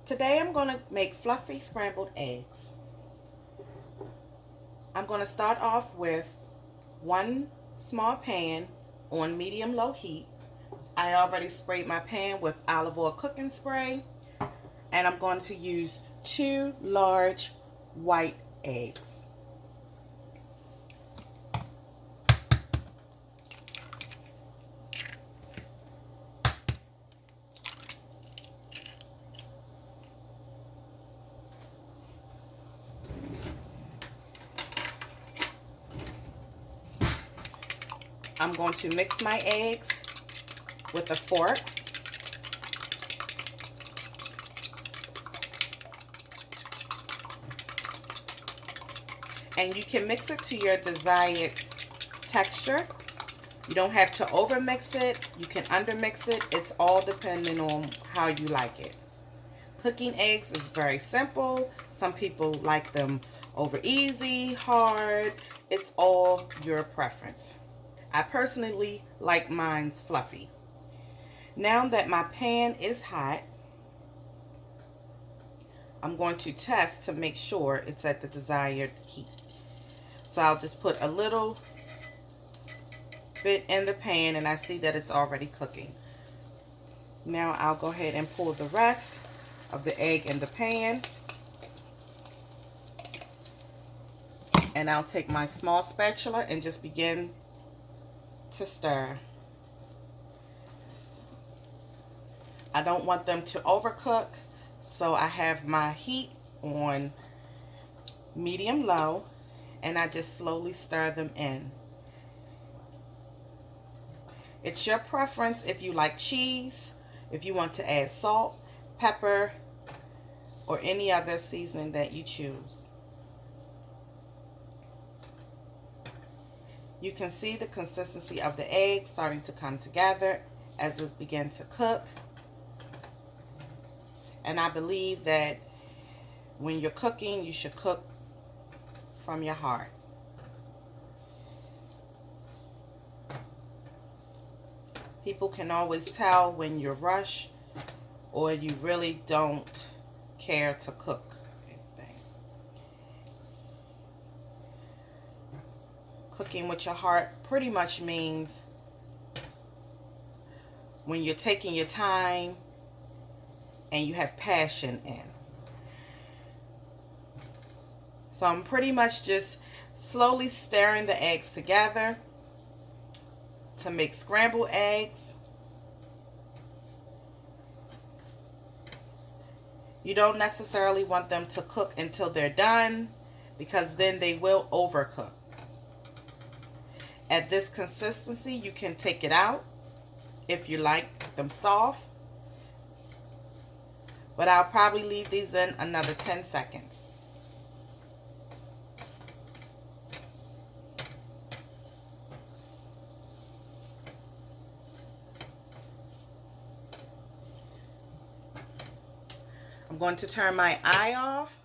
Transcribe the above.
Today I'm going to make fluffy scrambled eggs. I'm going to start off with one small pan on medium-low heat. I already sprayed my pan with olive oil cooking spray, and I'm going to use 2 large white eggs. I'm going to mix my eggs with a fork. And you can mix it to your desired texture. You don't have to overmix it. You can undermix it. It's all depending on how you like it. Cooking eggs is very simple. Some people like them over easy, hard. It's all your preference. I personally like mine's fluffy. Now that my pan is hot, I'm going to test to make sure it's at the desired heat. So I'll just put a little bit in the pan and I see that it's already cooking. Now I'll go ahead and pour the rest of the egg in the pan. And I'll take my small spatula and just begin to stir. I don't want them to overcook, so I have my heat on medium-low and I just slowly stir them in. It's your preference if you like cheese, if you want to add salt, pepper, or any other seasoning that you choose. You can see the consistency of the egg starting to come together as it begins to cook. And I believe that when you're cooking, you should cook from your heart. People can always tell when you're rushed or you really don't care to cook. Cooking with your heart pretty much means when you're taking your time and you have passion in. So I'm pretty much just slowly stirring the eggs together to make scrambled eggs. You don't necessarily want them to cook until they're done because then they will overcook. At this consistency, you can take it out if you like them soft. But I'll probably leave these in another 10 seconds. I'm going to turn my eye off